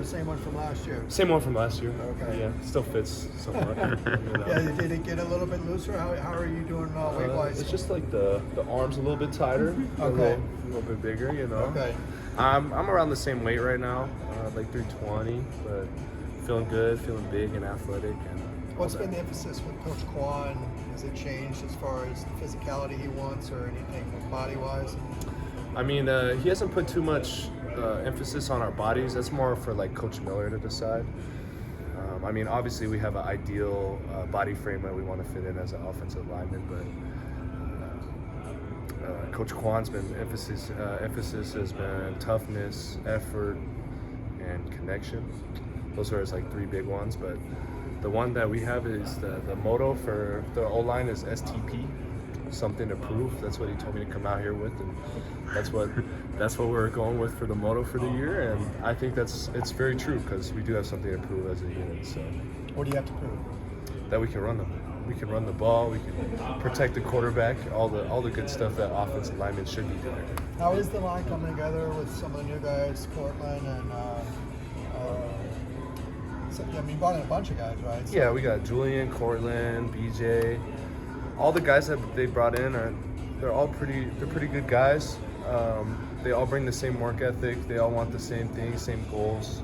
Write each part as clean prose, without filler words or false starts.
the same one from last year? Same one from last year. Okay. Yeah, still fits somewhat. Yeah, did it get a little bit looser? How are you doing weight-wise? It's just like the arms a little bit tighter, Okay. a little bit bigger, Okay. I'm around the same weight right now, like 320, but feeling good, feeling big and athletic. And What's been the emphasis with Coach Quan? Has it changed as far as the physicality he wants or anything body-wise? I mean, he hasn't put too much emphasis on our bodies. That's more for like Coach Miller to decide. I mean, obviously we have an ideal body frame that we want to fit in as an offensive lineman, but Coach Quan's been emphasis has been toughness, effort, and connection. Those are his like 3 big ones. But the one that we have is the motto for the O-line is STP. Something to prove. That's what he told me to come out here with, and that's what we're going with for the motto for the year. And I think it's very true because we do have something to prove as a unit. So What do you have to prove? that we can run them. We can run the ball. We can protect the quarterback. All the good stuff that offensive linemen should be doing. How is the line coming together with some of the new guys, Cortland and you brought in a bunch of guys, right? Yeah, we got Julian, Cortland, BJ. All the guys that they brought in they're pretty good guys. They all bring the same work ethic. They all want the same things, same goals.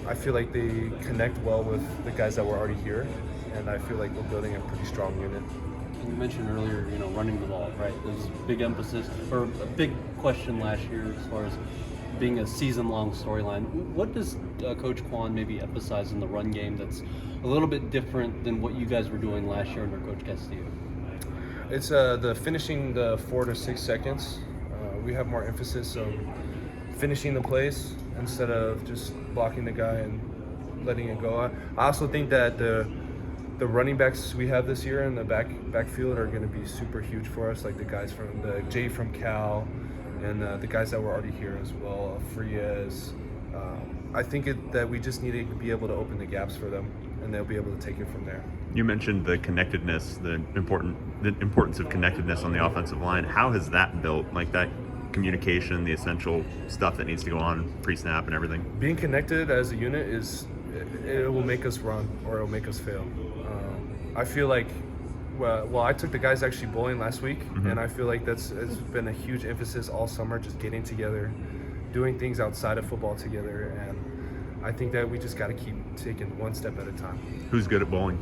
I feel like they connect well with the guys that were already here, and I feel like we're building a pretty strong unit. You mentioned earlier, running the ball, right? There's a big emphasis or a big question last year as far as being a season-long storyline. What does Coach Quan maybe emphasize in the run game that's a little bit different than what you guys were doing last year under Coach Castillo? It's the finishing the 4 to 6 seconds. We have more emphasis on finishing the plays instead of just blocking the guy and letting it go. I also think that the running backs we have this year in the backfield are going to be super huge for us, like the guys from Jay from Cal and the guys that were already here as well, Frias. I think that we just need to be able to open the gaps for them, and they'll be able to take it from there. You mentioned the connectedness, the importance of connectedness on the offensive line. How has that built, like that communication, the essential stuff that needs to go on pre-snap and everything? Being connected as a unit it will make us run or it will make us fail. I feel like, well, I took the guys actually bowling last week, and I feel like it's been a huge emphasis all summer, just getting together, doing things outside of football together, and I think that we just got to keep taking one step at a time. Who's good at bowling?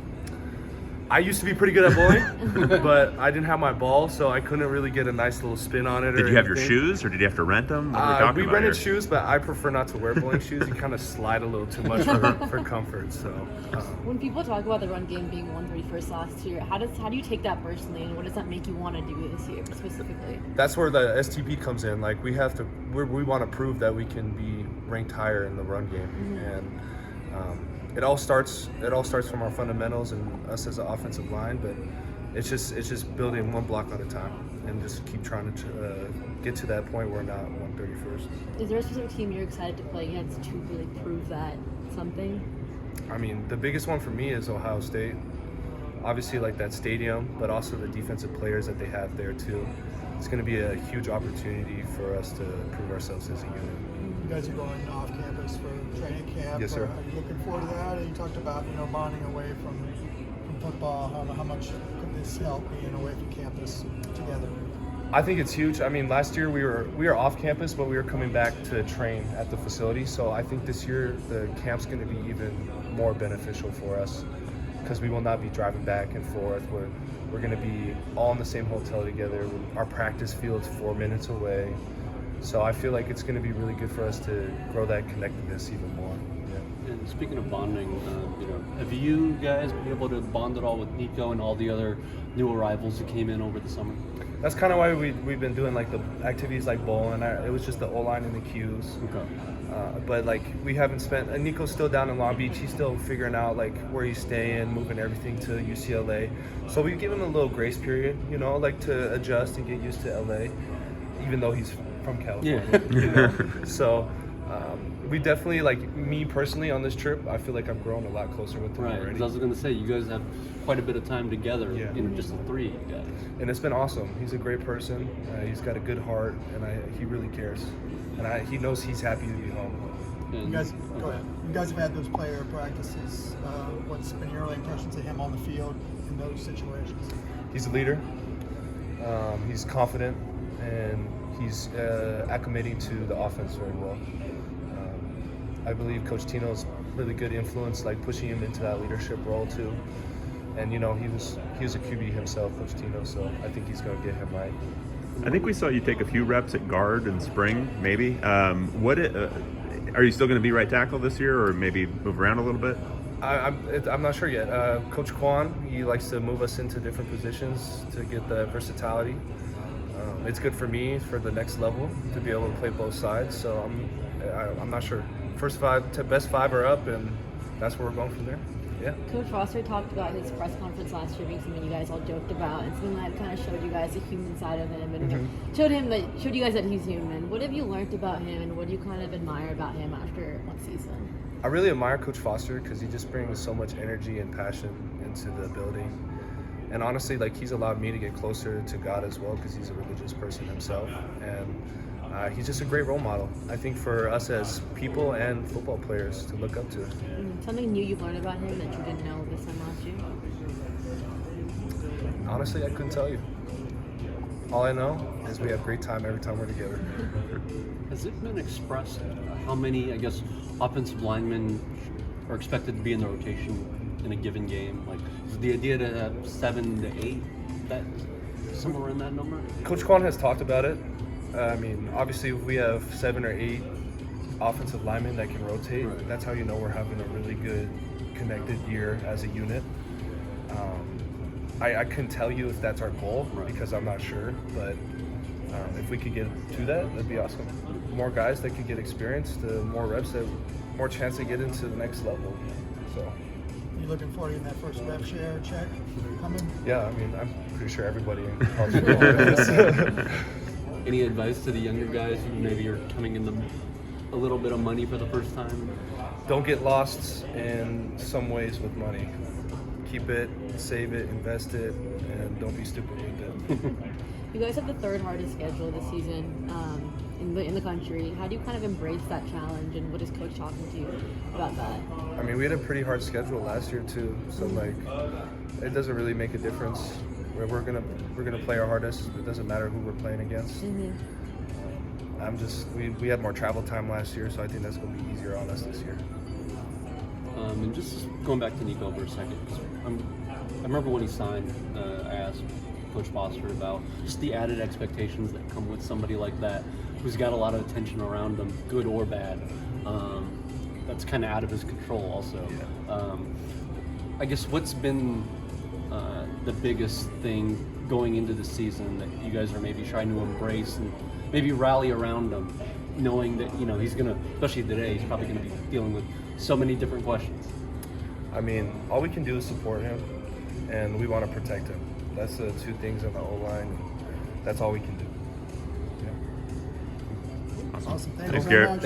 I used to be pretty good at bowling, but I didn't have my ball, so I couldn't really get a nice little spin on it. Did you have your shoes, or did you have to rent them? What are we talking we about rented here? shoes, but I prefer not to wear bowling shoes. You kind of slide a little too much for comfort. So, when people talk about the run game being 131st last year, how do you take that personally, and what does that make you want to do this year specifically? that's where the STP comes in. Like we want to prove that we can be ranked higher in the run game, and it all starts from our fundamentals and us as an offensive line. But it's just building one block at a time and just keep trying to get to that point where we're not 131st. Is there a specific team you're excited to play against to really prove that something? I mean, the biggest one for me is Ohio State. Obviously, like that stadium, but also the defensive players that they have there too. It's going to be a huge opportunity for us to prove ourselves as a unit. You guys are going off campus for training camp. Yes, sir. Are you looking forward to that? You talked about bonding away from football. How much could this help being away from campus together? I think it's huge. I mean, last year we were off campus, but we were coming back to train at the facility. So I think this year the camp's going to be even more beneficial for us because we will not be driving back and forth. We're going to be all in the same hotel together. Our practice field's 4 minutes away. So I feel like it's going to be really good for us to grow that connectedness even more. Yeah. And speaking of bonding, have you guys been able to bond at all with Nico and all the other new arrivals who came in over the summer? That's kind of why we've been doing like the activities like bowling. It was just the O-line and the Qs. Okay. But like we haven't spent. And Nico's still down in Long Beach. He's still figuring out like where he's staying, moving everything to UCLA. So we give him a little grace period, like to adjust and get used to LA, even though he's from California. Yeah. So we definitely, like me personally on this trip, I feel like I've grown a lot closer with him Right. already. 'Cause I was going to say, you guys have quite a bit of time together. Yeah. Just the three of you guys. And it's been awesome. He's a great person. He's got a good heart, and he really cares. And he knows he's happy to be home. And, You guys, go ahead. You guys have had those player practices. What's been your early impressions of him on the field in those situations? He's a leader. He's confident, and he's acclimating to the offense very well. I believe Coach Tino's really good influence, like pushing him into that leadership role too. And he was a QB himself, Coach Tino, so I think he's going to get him right. I think we saw you take a few reps at guard in spring, maybe. Are you still going to be right tackle this year, or maybe move around a little bit? I'm not sure yet. Coach Quan, he likes to move us into different positions to get the versatility. It's good for me for the next level to be able to play both sides. So I'm not sure. Best five are up, and that's where we're going from there. Yeah. Coach Foster talked about his press conference last year being something you guys all joked about, and something that kind of showed you guys the human side of him, and showed you guys that he's human. What have you learned about him, and what do you kind of admire about him after one season? I really admire Coach Foster because he just brings so much energy and passion into the building. And honestly, like, he's allowed me to get closer to God as well because he's a religious person himself. And he's just a great role model, I think, for us as people and football players to look up to. Something new you've learned about him that you didn't know this time last year? Honestly, I couldn't tell you. All I know is we have great time every time we're together. Has it been expressed how many, I guess, offensive linemen are expected to be in the rotation in a given game? Like, is the idea to have 7 to 8, that somewhere in that number? Coach Quan has talked about it. I mean, obviously, if we have 7 or 8 offensive linemen that can rotate, right, that's how you know we're having a really good connected year as a unit. I couldn't tell you if that's our goal, right, because I'm not sure, but if we could get to that, that'd be awesome. More guys that could get experience, the more reps, the more chance to get into the next level. So, You looking forward to getting that first rep share check coming? yeah, I mean, I'm pretty sure everybody in college football is. Any advice to the younger guys who maybe are coming in a little bit of money for the first time? Don't get lost in some ways with money. Keep it, save it, invest it, and don't be stupid with it. You guys have the third hardest schedule this season in the country. How do you kind of embrace that challenge, and what is Coach talking to you about that? I mean, we had a pretty hard schedule last year too, so like, it doesn't really make a difference. We're gonna play our hardest. It doesn't matter who we're playing against. We had more travel time last year, so I think that's gonna be easier on us this year. And just going back to Nico for a second, 'cause I remember when he signed, I asked Coach Foster about just the added expectations that come with somebody like that, who's got a lot of attention around him, good or bad. That's kind of out of his control also. Yeah. I guess what's been the biggest thing going into the season that you guys are maybe trying to embrace and maybe rally around him, knowing that, he's going to, especially today, he's probably going to be dealing with so many different questions? I mean, all we can do is support him, and we want to protect him. That's the two things on the O-line. That's all we can do. Yeah. Awesome. Thanks, very Garrett. much.